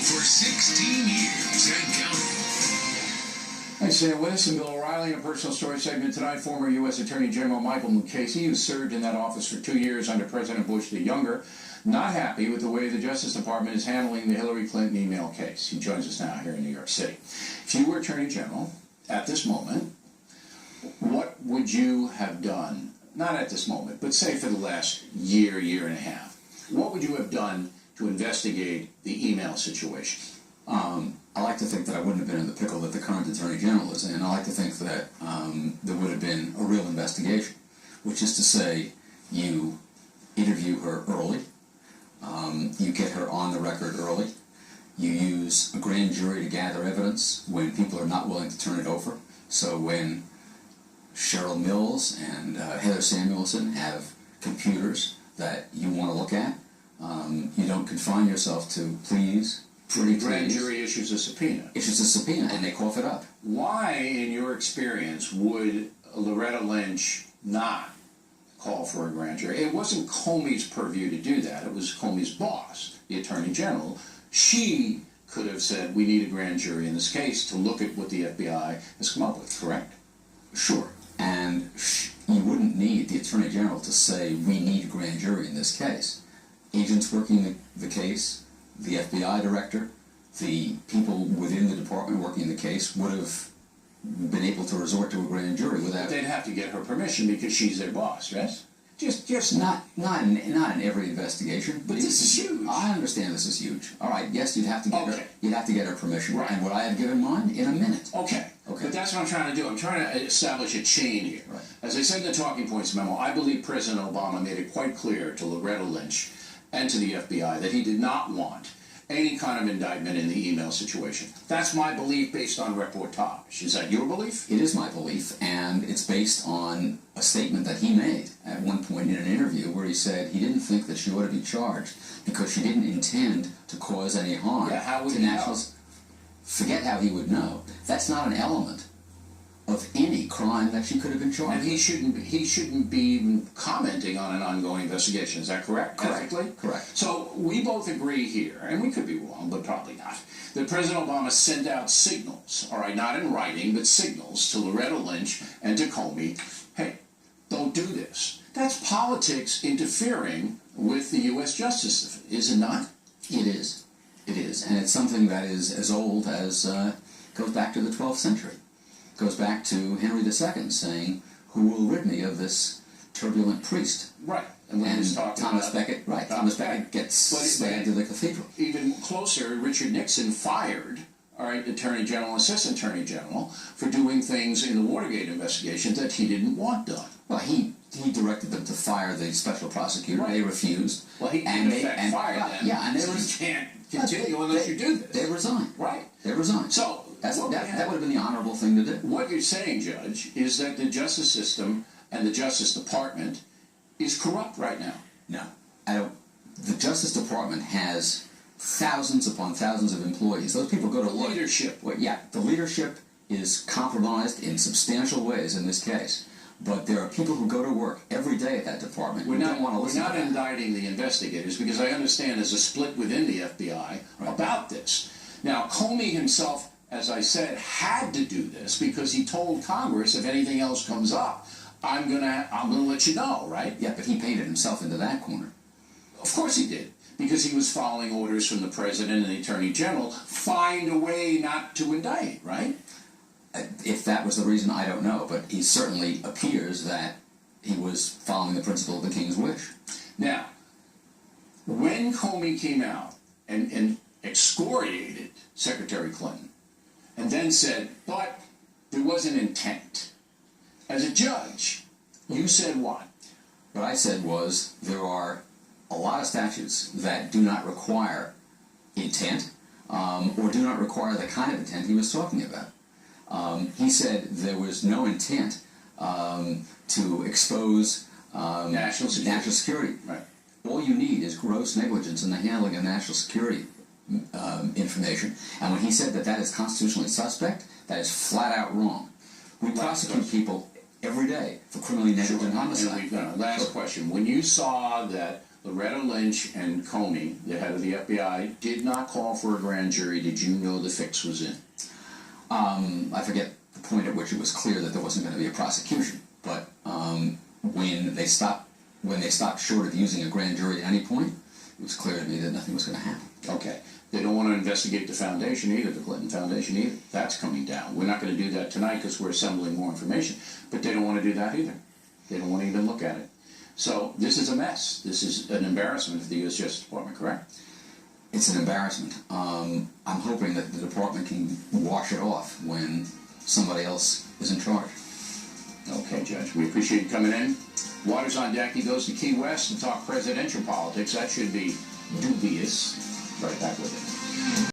for 16 years and counting. Thanks, Sam Wilson, Bill O'Reilly, in a personal story segment tonight. Former U.S. Attorney General Michael Mukasey, who served in that office for 2 years under President Bush the Younger, not happy with the way the Justice Department is handling the Hillary Clinton email case. He joins us now here in New York City. If you were Attorney General at this moment, what would you have done? Not at this moment, but say for the last year, year and a half. What would you have done to investigate the email situation? I like to think that I wouldn't have been in the pickle that the current Attorney General is in. I like to think that there would have been a real investigation, which is to say you interview her early, you get her on the record early, you use a grand jury to gather evidence when people are not willing to turn it over. So when Cheryl Mills and Heather Samuelson have computers that you want to look at, you don't confine yourself to please. The grand jury issues a subpoena. Issues a subpoena, and they cough it up. Why, in your experience, would Loretta Lynch not call for a grand jury? It wasn't Comey's purview to do that. It was Comey's boss, the Attorney General. She could have said, we need a grand jury in this case to look at what the FBI has come up with, correct? Sure. And you wouldn't need the Attorney General to say, we need a grand jury in this case. Agents working the case, the FBI director, the people within the department working the case would have been able to resort to a grand jury without. But they'd have to get her permission because she's their boss, yes? Just not in every investigation. But this is huge. I understand this is huge. All right, yes, you'd have to get her. You'd have to get her permission. Right. And would I have given mine in a minute? Okay. But that's what I'm trying to do. I'm trying to establish a chain here. Right. As I said in the Talking Points memo, I believe President Obama made it quite clear to Loretta Lynch and to the FBI that he did not want any kind of indictment in the email situation. That's my belief based on reportage. Is that your belief? It is my belief, and it's based on a statement that he made at one point in an interview where he said he didn't think that she ought to be charged because she didn't intend to cause any harm to nationals. Forget how he would know. That's not an element of any crime that she could have been charged. And he shouldn't be even commenting on an ongoing investigation. Is that correct? Correct. Ethically? Correct. So we both agree here, and we could be wrong, but probably not, that President Obama sent out signals, all right, not in writing, but signals to Loretta Lynch and to Comey, hey, don't do this. That's politics interfering with the U.S. Justice System, is it not? It is. It is. And it's something that is as old as, goes back to the 12th century. Goes back to Henry II saying, who will rid me of this turbulent priest? Right. And when he was talking Thomas about Becket, right. Thomas Becket gets stabbed to the cathedral. Even closer, Richard Nixon fired, all right, Attorney General, Assistant Attorney General, for doing things in the Watergate investigation that he didn't want done. Well, he directed them to fire the special prosecutor. Right. They refused. Well, he in effect fired them. Yeah, and you can't continue unless you do this. They resigned. Right. They resigned. So that would have been the honorable thing to do. What you're saying, Judge, is that the justice system and the Justice Department is corrupt right now. No. The Justice Department has thousands upon thousands of employees. Those people go to work. Leadership. Well, yeah, the leadership is compromised in substantial ways in this case. But there are people who go to work every day at that department who don't want to listen to that. We're not indicting the investigators because I understand there's a split within the FBI about this. Now, Comey himself, as I said, had to do this because he told Congress if anything else comes up, I'm gonna let you know, right? Yeah, but he painted himself into that corner. Of course he did, because he was following orders from the President and the Attorney General. Find a way not to indict, right? If that was the reason, I don't know, but he certainly appears that he was following the principle of the King's wish. Now, when Comey came out and excoriated Secretary Clinton, and then said, but there was an intent, as a judge, you said what? What I said was there are a lot of statutes that do not require intent or do not require the kind of intent he was talking about. He said there was no intent to expose national security. Right. All you need is gross negligence in the handling of national security information. And when he said that that is constitutionally suspect, that is flat out wrong. We prosecute people every day for criminally negligent homicide. And we've got a last question. When you saw that Loretta Lynch and Comey, the head of the FBI, did not call for a grand jury, did you know the fix was in? I forget the point at which it was clear that there wasn't going to be a prosecution, but when they stopped short of using a grand jury at any point, it was clear to me that nothing was going to happen. Okay. They don't want to investigate the foundation either, the Clinton Foundation either. That's coming down. We're not going to do that tonight because we're assembling more information, but they don't want to do that either. They don't want to even look at it. So this is a mess. This is an embarrassment for the U.S. Justice Department, correct? It's an embarrassment. I'm hoping that the department can wash it off when somebody else is in charge. Okay, Judge. We appreciate you coming in. Water's on deck. He goes to Key West to talk presidential politics. That should be dubious. Right back with it.